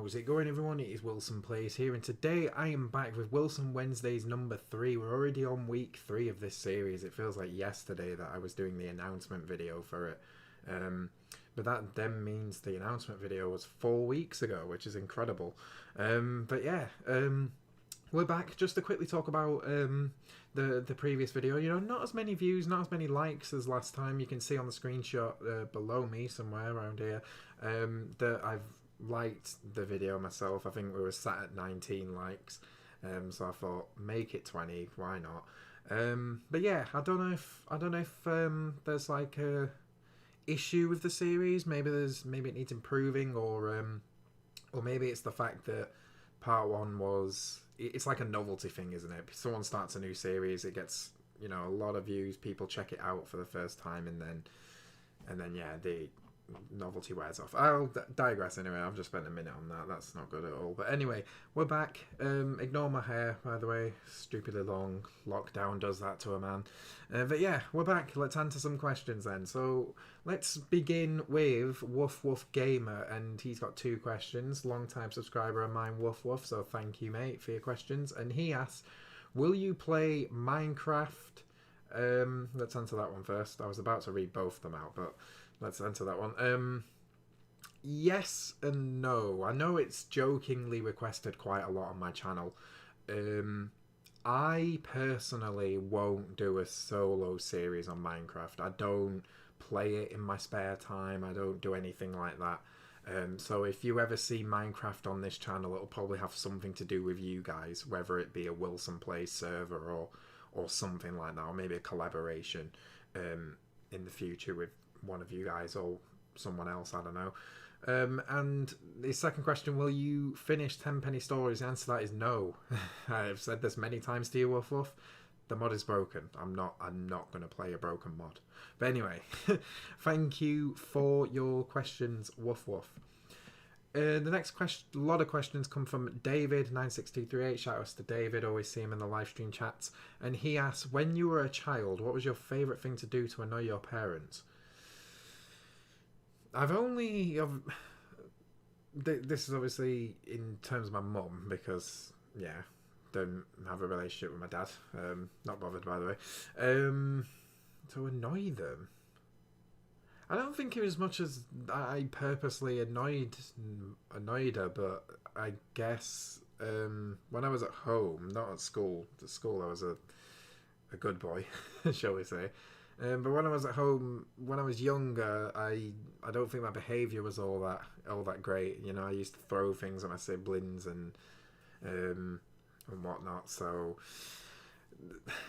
How's it going, everyone? It is WilsonPlays here, and today I am back with Wilson Wednesdays number 3. We're already on week 3 of this series. It feels like yesterday that I was doing the announcement video for it. But that then means the announcement video was 4 weeks ago, which is incredible. But yeah, we're back. Just to quickly talk about the previous video. You know, not as many views, not as many likes as last time. You can see on the screenshot below me, somewhere around here, that I've liked the video myself. I think we were sat at 19 likes, so I thought make it 20. Why not? But yeah, I don't know if there's like a issue with the series. Maybe it needs improving, or maybe it's the fact that part 1 was, it's like a novelty thing, isn't it? Someone starts a new series, it gets, you know, a lot of views, people check it out for the first time, and then yeah, the novelty wears off. I'll digress anyway. I've just spent a minute on that. That's not good at all. But anyway, we're back. Ignore my hair, by the way. Stupidly long. Lockdown does that to a man. But yeah, we're back. Let's answer some questions then. So let's begin with Woof Woof Gamer, and he's got 2 questions. Long time subscriber of mine, Woof Woof. So thank you, mate, for your questions. And he asks, will you play Minecraft? Let's answer that one first. I was about to read both of them out, but let's answer that one. Yes and no. I know it's jokingly requested quite a lot on my channel. I personally won't do a solo series on Minecraft. I don't play it in my spare time. I don't do anything like that. So if you ever see Minecraft on this channel, it'll probably have something to do with you guys, whether it be a WilsonPlays server or something like that, or maybe a collaboration in the future with one of you guys or someone else, I don't know. And the second question, will you finish 10 Penny Stories? The answer to that is no. I've said this many times to you, Woof Woof. The mod is broken. I'm not going to play a broken mod. But anyway, thank you for your questions, Woof Woof. The next question, a lot of questions come from David96238. Shout outs to David, always see him in the live stream chats. And he asks, when you were a child, what was your favourite thing to do to annoy your parents? This is obviously in terms of my mum, because, yeah, don't have a relationship with my dad. Not bothered, by the way. To annoy them, I don't think it was as much as I purposely annoyed her, but I guess when I was at home, not at school. At school, I was a good boy, shall we say. But when I was at home, when I was younger, I don't think my behaviour was all that great. You know, I used to throw things at my siblings and whatnot. So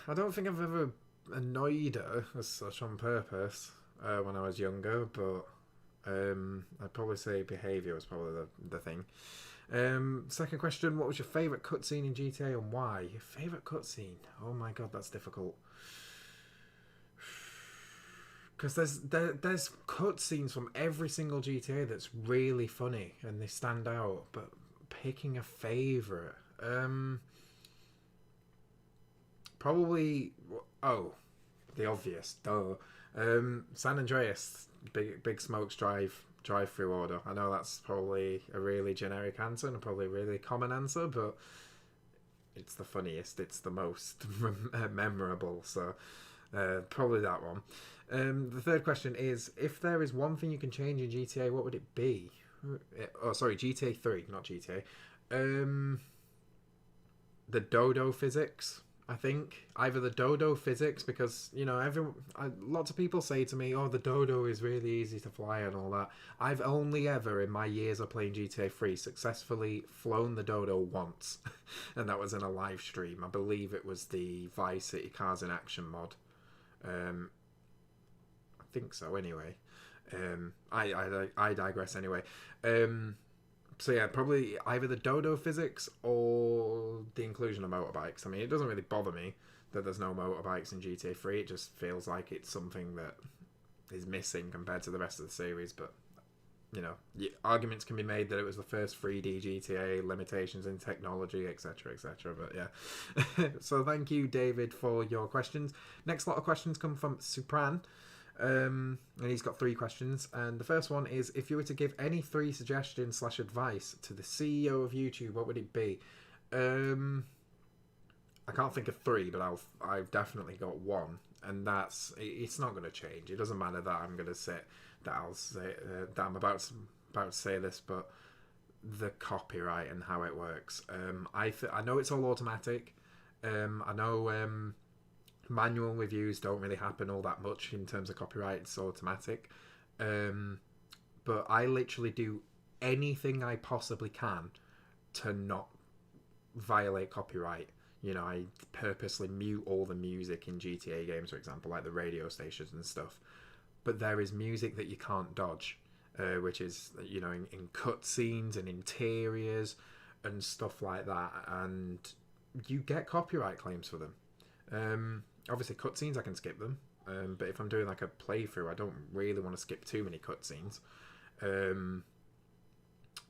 I don't think I've ever annoyed her as such on purpose when I was younger. But I'd probably say behaviour was probably the thing. Second question: what was your favourite cutscene in GTA and why? Your favourite cutscene? Oh my god, that's difficult. Because there's cutscenes from every single GTA that's really funny and they stand out. But picking a favourite, probably the obvious, duh. San Andreas, big smokes drive-through order. I know that's probably a really generic answer and probably a really common answer, but it's the funniest. It's the most memorable. So probably that one. The third question is, if there is one thing you can change in GTA, what would it be? Oh, sorry, GTA 3, not GTA. The dodo physics, I think. Either the dodo physics, because, you know, lots of people say to me, oh, the dodo is really easy to fly and all that. I've only ever, in my years of playing GTA 3, successfully flown the dodo once. And that was in a live stream. I believe it was the Vice City Cars in Action mod. I think so anyway. I digress anyway. So yeah, probably either the dodo physics or the inclusion of motorbikes. I mean, it doesn't really bother me that there's no motorbikes in GTA 3. It just feels like it's something that is missing compared to the rest of the series. But, you know, arguments can be made that it was the first 3D GTA, limitations in technology, etc, etc. But yeah. So thank you, David, for your questions. Next lot of questions come from Supran. And he's got 3 questions. And the first one is, if you were to give any 3 suggestions / advice to the CEO of YouTube, what would it be? I can't think of 3, but I've definitely got 1, and it's not going to change. It doesn't matter that I'm going to say that I'll say that I'm about to say this, but the copyright and how it works. I know it's all automatic. I know manual reviews don't really happen all that much in terms of copyright. It's automatic. But I literally do anything I possibly can to not violate copyright. You know, I purposely mute all the music in GTA games, for example, like the radio stations and stuff. But there is music that you can't dodge, which is, you know, in cutscenes and interiors and stuff like that. And you get copyright claims for them. Obviously, cutscenes, I can skip them. But if I'm doing like a playthrough, I don't really want to skip too many cutscenes.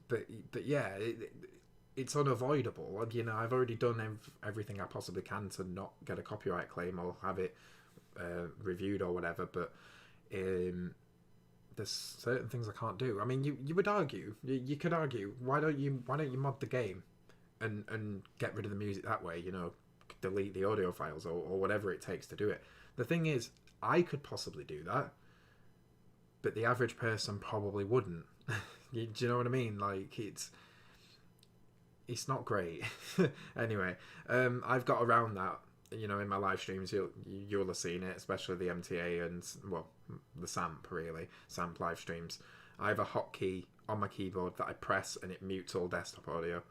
But yeah, it's unavoidable. You know, I've already done everything I possibly can to not get a copyright claim or have it reviewed or whatever. But there's certain things I can't do. I mean, you would argue, you could argue, why don't you mod the game and get rid of the music that way? You know, delete the audio files or whatever it takes to do it. The thing is, I could possibly do that, but the average person probably wouldn't. Do you know what I mean? Like, it's not great. Anyway, I've got around that, you know, in my live streams. You'll have seen it, especially the MTA and, well, the SAMP live streams. I have a hotkey on my keyboard that I press and it mutes all desktop audio,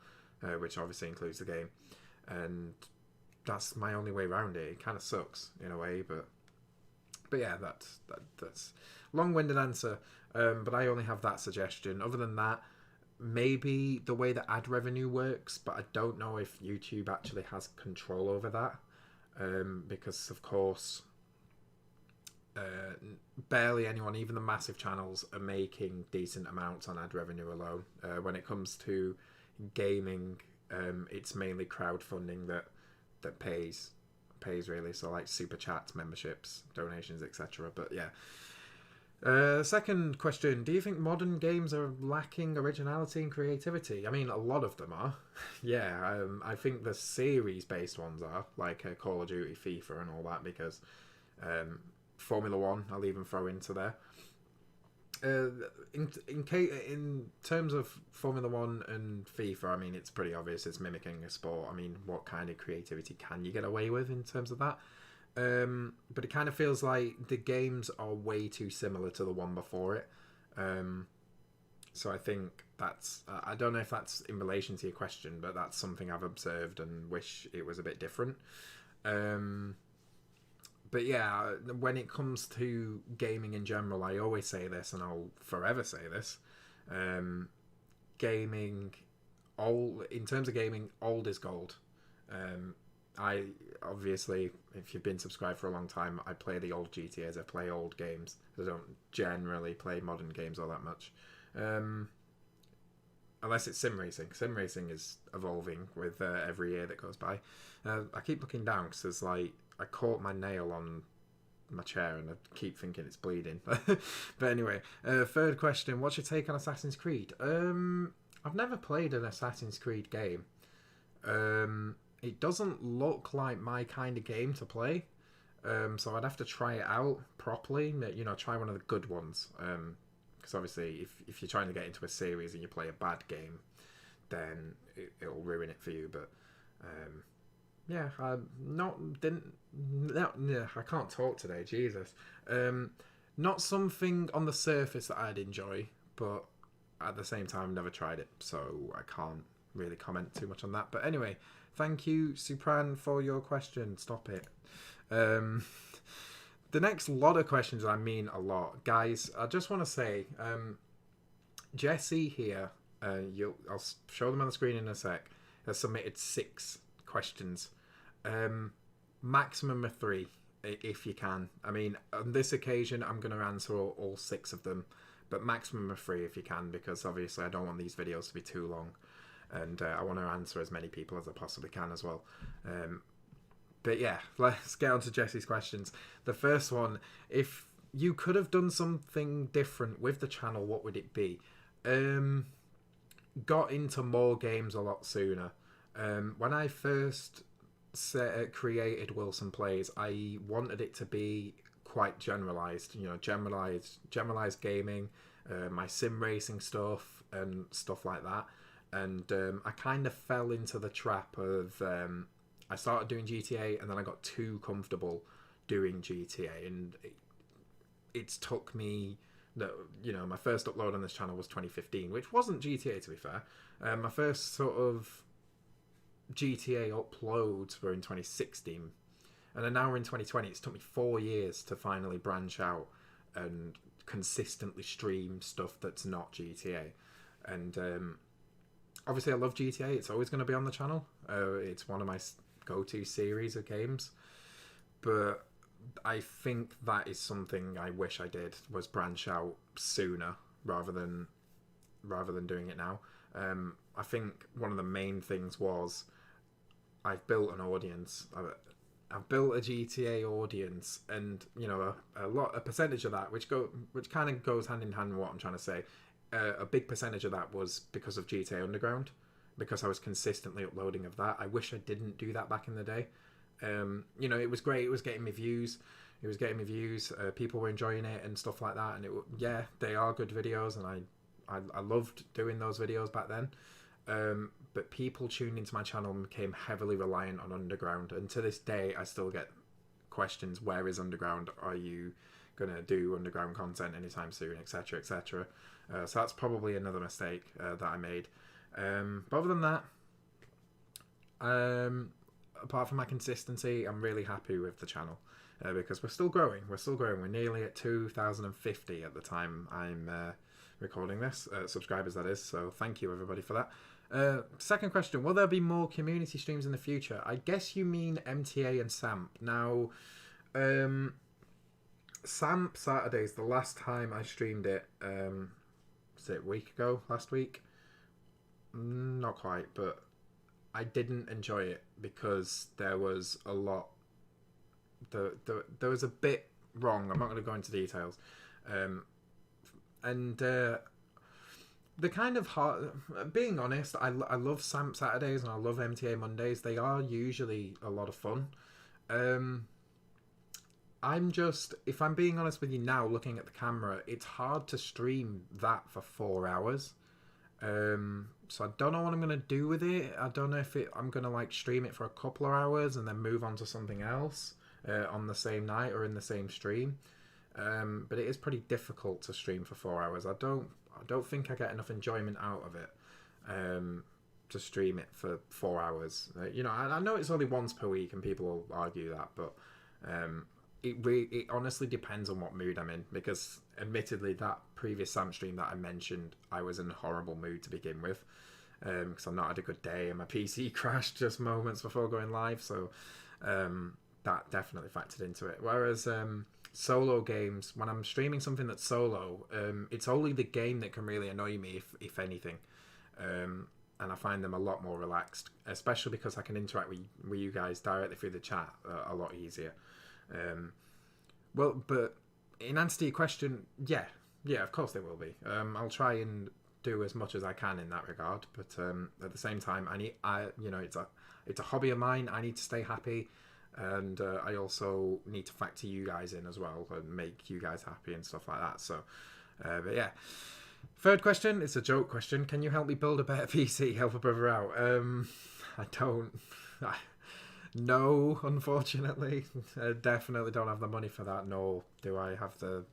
which obviously includes the game, and that's my only way around it. It kind of sucks in a way, but yeah, that's long-winded answer. But I only have that suggestion. Other than that, maybe the way that ad revenue works, but I don't know if YouTube actually has control over that, because of course barely anyone, even the massive channels, are making decent amounts on ad revenue alone. When it comes to gaming, it's mainly crowdfunding that pays really, so like super chats, memberships, donations, etc. But yeah. Second question, do you think modern games are lacking originality and creativity? I mean, a lot of them are. Yeah, I think the series-based ones are, like Call of Duty, FIFA and all that, because Formula 1, I'll even throw into there. In terms of Formula 1 and FIFA, I mean, it's pretty obvious it's mimicking a sport. I mean, what kind of creativity can you get away with in terms of that? But it kind of feels like the games are way too similar to the one before it. So I think that's... I don't know if that's in relation to your question, but that's something I've observed and wish it was a bit different. But yeah, when it comes to gaming in general, I always say this, and I'll forever say this. In terms of gaming, old is gold. I obviously, if you've been subscribed for a long time, I play the old GTAs. I play old games. I don't generally play modern games all that much, unless it's sim racing. Sim racing is evolving with every year that goes by. I keep looking down because there's like, I caught my nail on my chair and I keep thinking it's bleeding. But anyway, third question, what's your take on Assassin's Creed? I've never played an Assassin's Creed game. It doesn't look like my kind of game to play, so I'd have to try it out properly. You know, try one of the good ones. Because obviously, if you're trying to get into a series and you play a bad game, then it'll ruin it for you. But yeah, I can't talk today. Jesus, not something on the surface that I'd enjoy, but at the same time, never tried it, so I can't really comment too much on that. But anyway. Thank you, Supran, for your question. Stop it. The next lot of questions, I mean a lot. Guys, I just want to say, Jesse here, I'll show them on the screen in a sec, has submitted 6 questions. Maximum of 3, if you can. I mean, on this occasion, I'm going to answer all 6 of them, but maximum of 3 if you can, because obviously I don't want these videos to be too long. And I want to answer as many people as I possibly can as well. But yeah, let's get on to Jesse's questions. The first one, if you could have done something different with the channel, what would it be? Got into more games a lot sooner. When I first created Wilson Plays, I wanted it to be quite generalized, you know, generalized gaming, my sim racing stuff and stuff like that. And I kind of fell into the trap of I started doing GTA and then I got too comfortable doing GTA, and it's took me, you know, my first upload on this channel was 2015, which wasn't GTA to be fair. My first sort of GTA uploads were in 2016, and then now we're in 2020. It's took me 4 years to finally branch out and consistently stream stuff that's not GTA. And obviously I love GTA. It's always going to be on the channel. It's one of my go-to series of games, but I think that is something I wish I did, was branch out sooner rather than doing it now. I think one of the main things was I've built an audience. I've built a GTA audience, and you know, a percentage of that, which kind of goes hand in hand with what I'm trying to say. A big percentage of that was because of GTA Underground, because I was consistently uploading of that. I wish I didn't do that back in the day. You know, it was great. It was getting me views. People were enjoying it and stuff like that. And yeah, they are good videos, and I loved doing those videos back then. But people tuned into my channel and became heavily reliant on Underground. And to this day, I still get questions: where is Underground? Are you gonna do Underground content anytime soon, etc., etc. So that's probably another mistake that I made. But other than that, apart from my consistency, I'm really happy with the channel because we're still growing. We're nearly at 2,050 at the time I'm recording this, subscribers that is. So thank you everybody for that. Second question: will there be more community streams in the future? I guess you mean MTA and SAMP. Now, SAMP Saturdays, the last time I streamed it, was it a week ago? Last week? Not quite, but I didn't enjoy it because there was a lot. There was a bit wrong. I'm not going to go into details. And the kind of hard. Being honest, I love SAMP Saturdays and I love MTA Mondays. They are usually a lot of fun. If I'm being honest with you now, looking at the camera, it's hard to stream that for 4 hours. So I don't know what I'm going to do with it. I don't know if I'm going to like stream it for a couple of hours and then move on to something else on the same night or in the same stream. But it is pretty difficult to stream for 4 hours. I don't think I get enough enjoyment out of it to stream it for 4 hours. You know, I know it's only once per week and people will argue that, but it honestly depends on what mood I'm in, because admittedly that previous SAMP stream that I mentioned, I was in a horrible mood to begin with because I've not had a good day and my PC crashed just moments before going live, so that definitely factored into it. Whereas solo games, when I'm streaming something that's solo, it's only the game that can really annoy me, if anything. And I find them a lot more relaxed, especially because I can interact with you guys directly through the chat a lot easier. Well, but in answer to your question, yeah, of course there will be. I'll try and do as much as I can in that regard, but at the same time, you know, it's a hobby of mine. I need to stay happy, and I also need to factor you guys in as well and make you guys happy and stuff like that. So, but yeah. Third question, it's a joke question. Can you help me build a better PC? Help a brother out. I don't. No, unfortunately. I definitely don't have the money for that, nor do I have the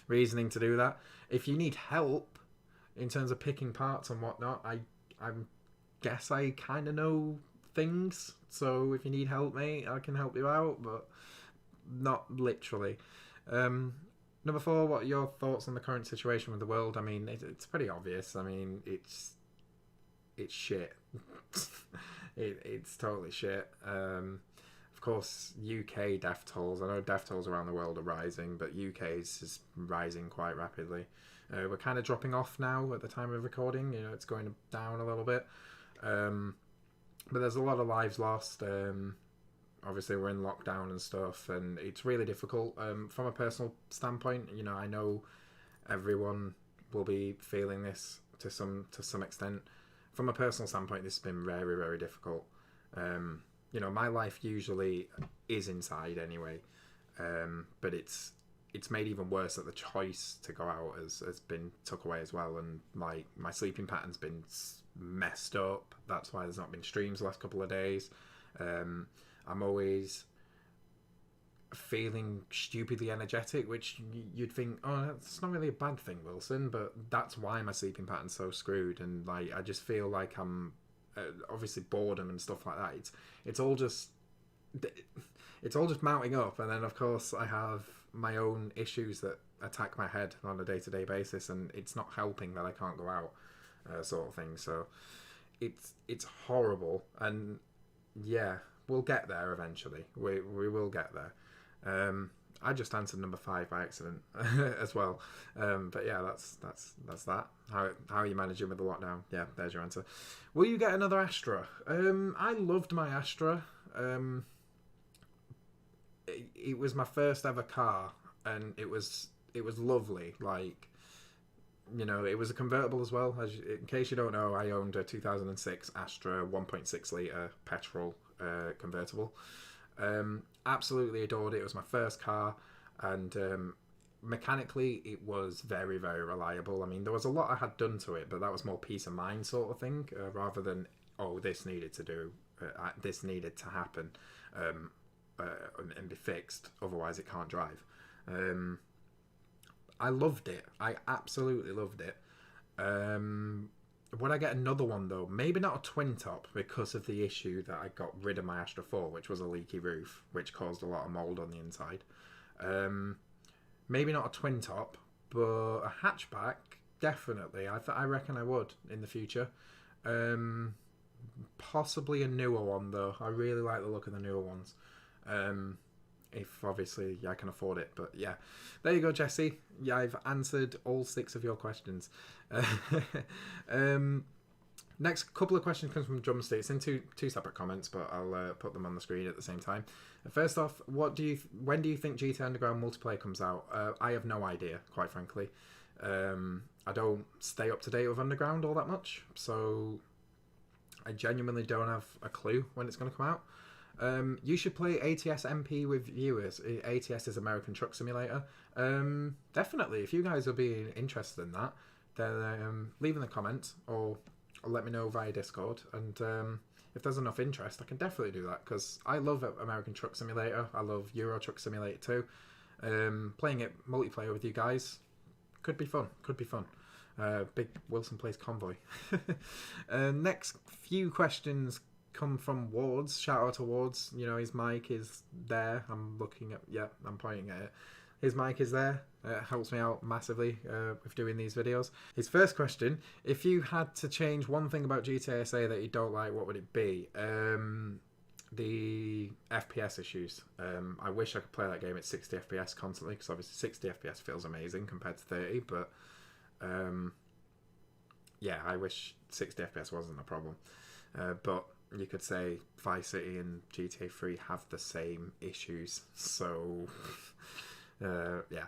reasoning to do that. If you need help in terms of picking parts and whatnot, I guess I kind of know things. So if you need help, mate, I can help you out, but not literally. Number 4, what are your thoughts on the current situation with the world? I mean, it's pretty obvious. I mean, it's shit. It's totally shit. Of course, UK death tolls. I know death tolls around the world are rising, but UK's is rising quite rapidly. We're kind of dropping off now at the time of recording. You know, it's going down a little bit. But there's a lot of lives lost. obviously we're in lockdown and stuff, and it's really difficult. From a personal standpoint, you know, I know everyone will be feeling this to some extent. From a personal standpoint, this has been very, very difficult. You know, my life usually is inside anyway, but it's made even worse that the choice to go out has been took away as well, and my sleeping pattern's been messed up. That's why there's not been streams the last couple of days. I'm always feeling stupidly energetic, which you'd think, oh, that's not really a bad thing, Wilson, but that's why my sleeping pattern's so screwed. And like, I just feel like I'm obviously boredom and stuff like that. It's all just mounting up, and then of course I have my own issues that attack my head on a day-to-day basis, and it's not helping that I can't go out, sort of thing. So it's horrible, and yeah, we'll get there eventually. We will get there. I just answered number 5 by accident as well. But yeah, that's that. How are you managing with the lockdown? Yeah, there's your answer. Will you get another Astra? I loved my Astra. It was my first ever car, and it was lovely. Like, you know, it was a convertible as well. In case you don't know, I owned a 2006 Astra 1.6 litre petrol convertible. Absolutely adored it. It was my first car, and mechanically it was very, very reliable. I mean, there was a lot I had done to it, but that was more peace of mind sort of thing, rather than, oh, this needed to happen and be fixed, otherwise it can't drive. I loved it. I absolutely loved it. Would I get another one though? Maybe not a twin top, because of the issue that I got rid of my Astra 4, which was a leaky roof, which caused a lot of mould on the inside. Maybe not a twin top, but a hatchback, definitely. I reckon I would in the future. Possibly a newer one though. I really like the look of the newer ones. If obviously I can afford it, but yeah, there you go, Jesse. Yeah, I've answered all 6 of your questions. Next couple of questions comes from Drumstick. It's in two separate comments, but I'll put them on the screen at the same time. First off, when do you think GTA Underground multiplayer comes out? I have no idea, quite frankly. I don't stay up to date with Underground all that much, so I genuinely don't have a clue when it's going to come out. You should play ATS MP with viewers. ATS is American Truck Simulator. Definitely, if you guys will be interested in that, then leave in the comments or let me know via Discord. And if there's enough interest, I can definitely do that, because I love American Truck Simulator. I love Euro Truck Simulator too. Playing it multiplayer with you guys could be fun. Big WilsonPlays convoy. Next few questions come from Wards. Shout out to Wards. You know, his mic is there. I'm pointing at it. His mic is there. It helps me out massively with doing these videos. His first question: if you had to change one thing about GTA SA that you don't like, what would it be? The FPS issues. I wish I could play that game at 60 FPS constantly, because obviously 60 FPS feels amazing compared to 30, but yeah, I wish 60 FPS wasn't a problem. But you could say Vice City and GTA 3 have the same issues, so yeah.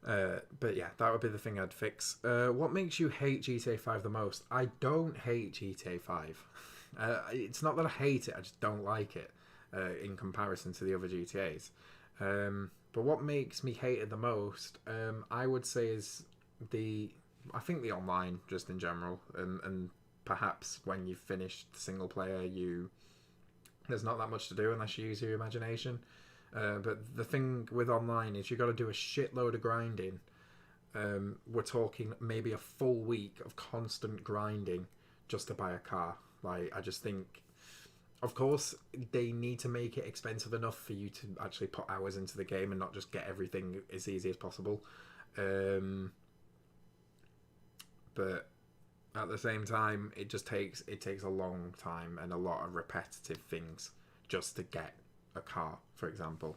But yeah, that would be the thing I'd fix. What makes you hate GTA 5 the most? I don't hate GTA 5. It's not that I hate it, I just don't like it in comparison to the other GTAs. But what makes me hate it the most, I would say, is I think the online, just in general, and perhaps when you've finished the single player, there's not that much to do unless you use your imagination. But the thing with online is you've got to do a shitload of grinding. We're talking maybe a full week of constant grinding just to buy a car. Like, I just think, of course, they need to make it expensive enough for you to actually put hours into the game and not just get everything as easy as possible. But at the same time, it takes a long time and a lot of repetitive things just to get a car, for example.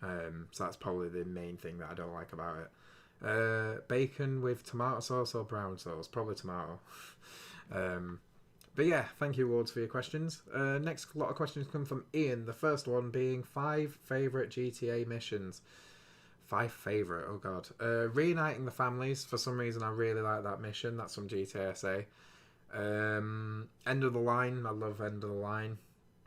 So that's probably the main thing that I don't like about it. Bacon with tomato sauce or brown sauce? Probably tomato. But yeah, thank you, Wards, for your questions. Next lot of questions come from Ian. The first one being 5 favourite GTA missions. 5 favourite, oh god. Reuniting the families. For some reason, I really like that mission. That's from GTA SA. End of the line. I love End of the Line.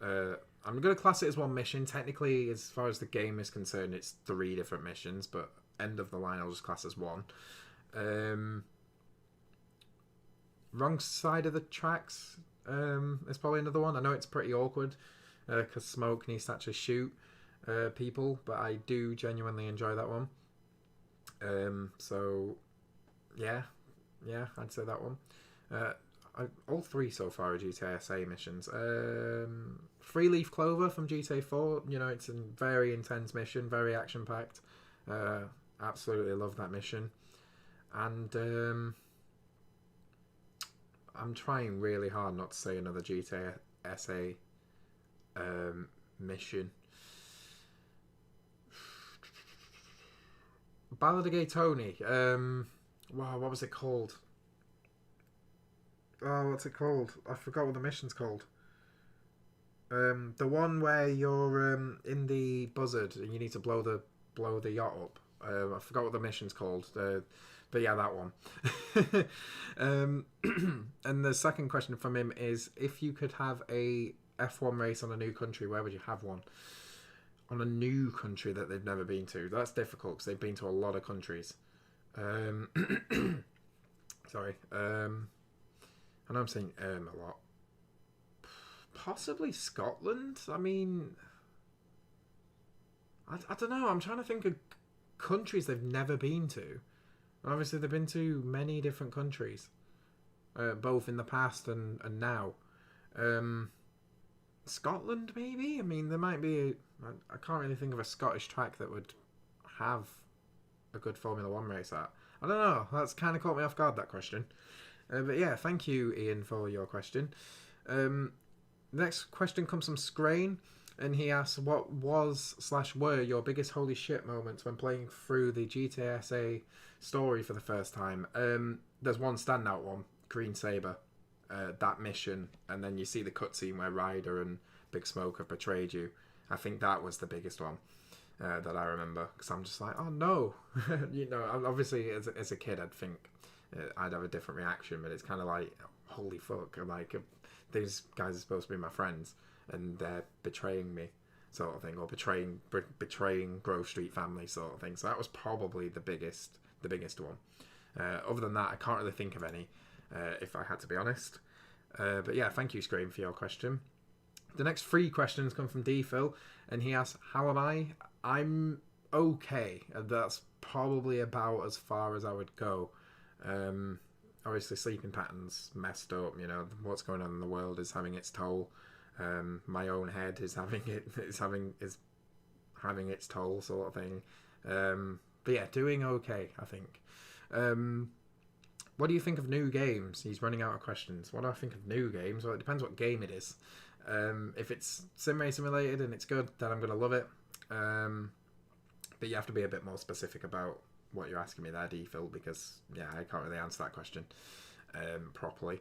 I'm going to class it as one mission. Technically, as far as the game is concerned, it's 3 different missions, but End of the Line I'll just class as one. Wrong Side of the Tracks is probably another one. I know it's pretty awkward because Smoke needs to actually shoot people, but I do genuinely enjoy that one. So yeah, I'd say that one. All 3 so far are GTA SA missions. 3 Leaf Clover from GTA 4. You know, it's a very intense mission, very action packed. Absolutely love that mission. And I'm trying really hard not to say another GTA SA mission. Ballad of Gay Tony. Wow, what was it called? Oh, what's it called? I forgot what the mission's called. The one where you're in the buzzard and you need to blow the yacht up. I forgot what the mission's called. But yeah, that one. And the second question from him is, if you could have a F1 race on a new country, where would you have one? On a new country that they've never been to. That's difficult because they've been to a lot of countries. Sorry. I know I'm saying a lot. Possibly Scotland? I mean, I don't know. I'm trying to think of countries they've never been to. Obviously, they've been to many different countries, both in the past and now. Scotland, maybe? I mean, there might be... I can't really think of a Scottish track that would have a good Formula 1 race at. I don't know. That's kind of caught me off guard, that question. But yeah, thank you, Ian, for your question. Next question comes from Scrain, and he asks, what was/were your biggest holy shit moments when playing through the GTA SA story for the first time? There's one standout one, Green Saber, that mission, and then you see the cutscene where Ryder and Big Smoke have betrayed you. I think that was the biggest one that I remember, because I'm just like, oh no. You know, obviously as a kid I'd think I'd have a different reaction, but it's kind of like, holy fuck, like these guys are supposed to be my friends and they're betraying me, sort of thing, or betraying Grove Street family, sort of thing. So that was probably the biggest one. Other than that, I can't really think of any, if I had to be honest. But yeah, thank you, Scream, for your question. The next 3 questions come from Defil, and he asks, how am I? I'm okay. That's probably about as far as I would go. Obviously, sleeping patterns messed up. You know, what's going on in the world is having its toll. My own head is having its toll, sort of thing. But yeah, doing okay, I think. What do you think of new games? He's running out of questions. What do I think of new games? Well, it depends what game it is. If it's sim racing related and it's good, then I'm going to love it. But you have to be a bit more specific about what you're asking me there, Defil, because yeah, I can't really answer that question properly.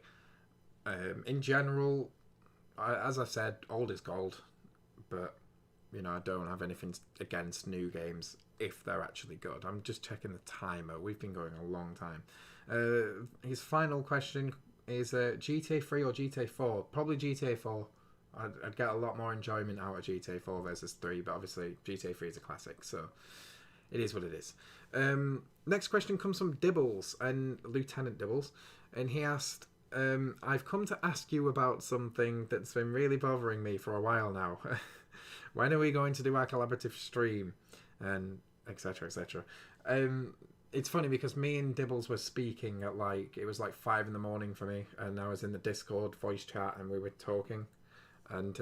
In general, as I said, old is gold, but you know, I don't have anything against new games if they're actually good. I'm just checking the timer. We've been going a long time. His final question is GTA 3 or GTA 4? Probably GTA 4. I'd get a lot more enjoyment out of GTA 4 versus 3, but obviously GTA 3 is a classic, so it is what it is. Next question comes from Dibbles, and Lieutenant Dibbles, and he asked, I've come to ask you about something that's been really bothering me for a while now. When are we going to do our collaborative stream? And etc, etc. It's funny because me and Dibbles were speaking at it was 5 in the morning for me, and I was in the Discord voice chat and we were talking, and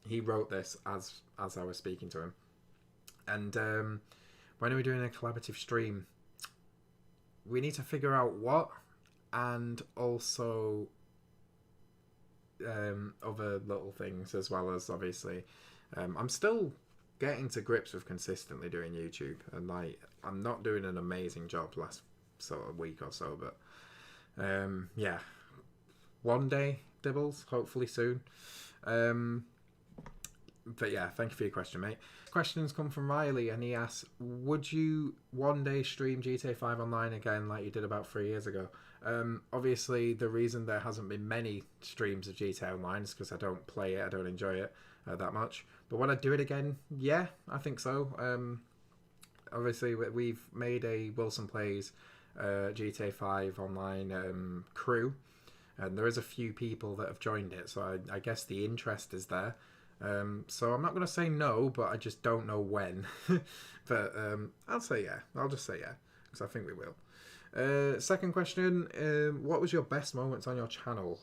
he wrote this as I was speaking to him. And when are we doing a collaborative stream? We need to figure out what, and also other little things, as well as obviously I'm still getting to grips with consistently doing YouTube, and I'm not doing an amazing job last sort of week or so, but yeah, one day Dibbles, hopefully soon. But yeah, thank you for your question, mate. Questions come from Riley, and he asks, would you one day stream GTA 5 online again like you did about 3 years ago? Obviously, the reason there hasn't been many streams of GTA Online is because I don't play it, I don't enjoy it that much. But would I do it again? Yeah, I think so. Obviously, we've made a WilsonPlays GTA 5 online crew, and there is a few people that have joined it, so I guess the interest is there. So I'm not going to say no, but I just don't know when. But I'll say yeah. I'll just say yeah, because I think we will. Second question, what was your best moments on your channel?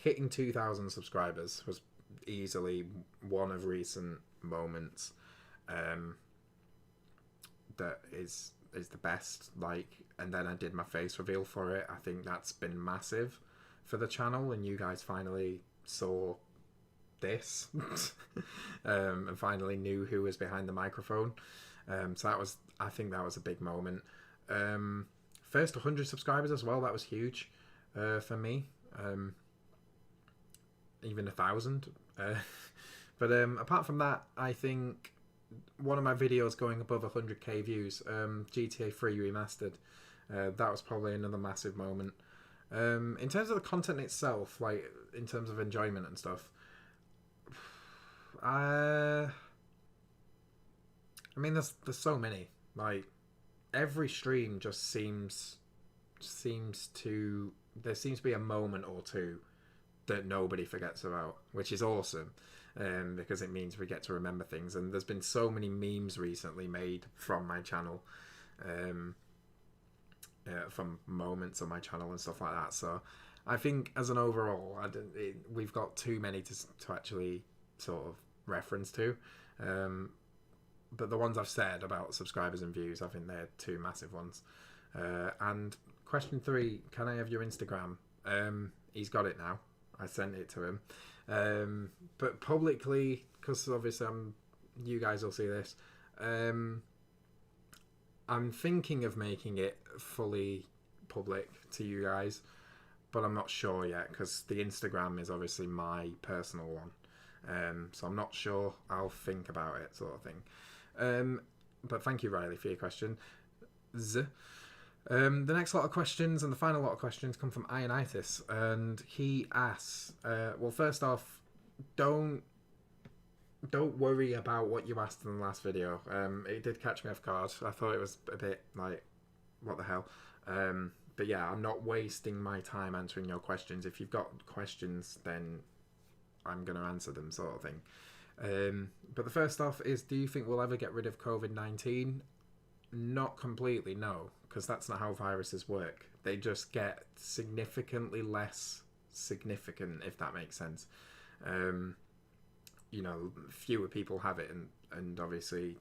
Hitting 2,000 subscribers was easily one of recent moments that is the best. Like, and then I did my face reveal for it. I think that's been massive for the channel, and you guys finally saw this and finally knew who was behind the microphone. So that was, I think that was a big moment. First 100 subscribers as well, that was huge for me. Even 1,000. But apart from that, I think one of my videos going above 100k views, GTA 3 Remastered, that was probably another massive moment. In terms of the content itself, like in terms of enjoyment and stuff, I mean, there's so many. Like, every stream just seems to, there seems to be a moment or two that nobody forgets about, which is awesome, because it means we get to remember things. And there's been so many memes recently made from my channel, from moments on my channel and stuff like that. So I think as an overall, we've got too many to actually sort of reference to. But the ones I've said about subscribers and views, I think they're two massive ones. And question 3, can I have your Instagram? He's got it now. I sent it to him. But publicly, because obviously you guys will see this, I'm thinking of making it fully public to you guys, but I'm not sure yet, because the Instagram is obviously my personal one. So I'm not sure. I'll think about it, sort of thing. But thank you, Riley, for your question. The next lot of questions and the final lot of questions come from Ionitis, and he asks, well, first off, don't worry about what you asked in the last video. It did catch me off guard. I thought it was a bit like, what the hell? But yeah, I'm not wasting my time answering your questions. If you've got questions, then I'm going to answer them, sort of thing. But the first off is, do you think we'll ever get rid of COVID-19? Not completely, no, because that's not how viruses work. They just get significantly less significant, if that makes sense. You know, fewer people have it, and obviously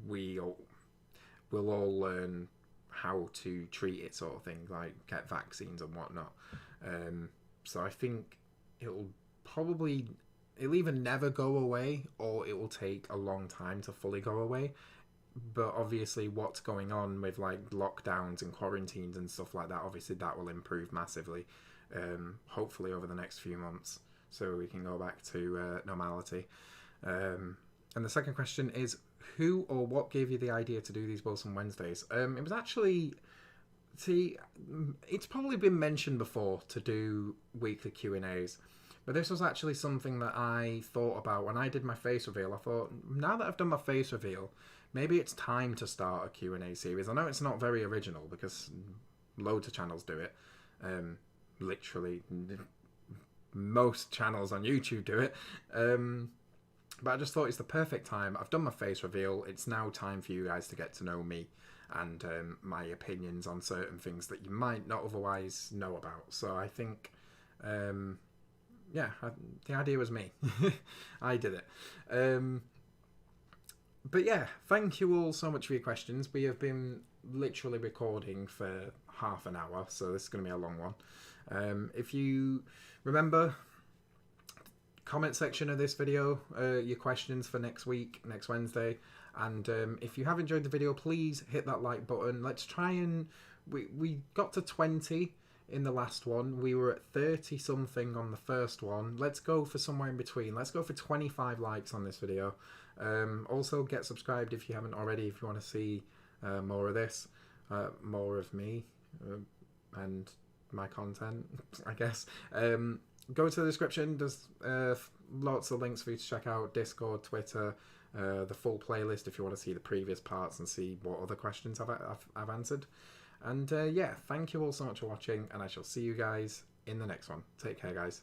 we'll all learn how to treat it, sort of thing, like get vaccines and whatnot. So I think it'll either never go away, or it will take a long time to fully go away. But obviously what's going on with like lockdowns and quarantines and stuff like that, obviously that will improve massively, hopefully over the next few months, so we can go back to normality. And the second question is, who or what gave you the idea to do these Wilson Wednesdays? It was actually, it's probably been mentioned before to do weekly Q&As, but this was actually something that I thought about when I did my face reveal. I thought, now that I've done my face reveal, maybe it's time to start a Q&A series. I know it's not very original, because loads of channels do it. Literally, most channels on YouTube do it. But I just thought it's the perfect time. I've done my face reveal. It's now time for you guys to get to know me and my opinions on certain things that you might not otherwise know about. So I think, yeah, the idea was me. I did it. But yeah, thank you all so much for your questions. We have been literally recording for half an hour, so this is going to be a long one. If you remember, comment section of this video, your questions for next week, next Wednesday. And if you have enjoyed the video, please hit that like button. Let's try and... We got to 20 in the last one. We were at 30 something on the first one. Let's go for somewhere in between. Let's go for 25 likes on this video. Also, get subscribed if you haven't already, if you want to see more of this, more of me and my content, I guess. Go to the description. There's lots of links for you to check out: Discord, Twitter, the full playlist if you want to see the previous parts and see what other questions I've answered. And yeah, thank you all so much for watching, and I shall see you guys in the next one. Take care, guys.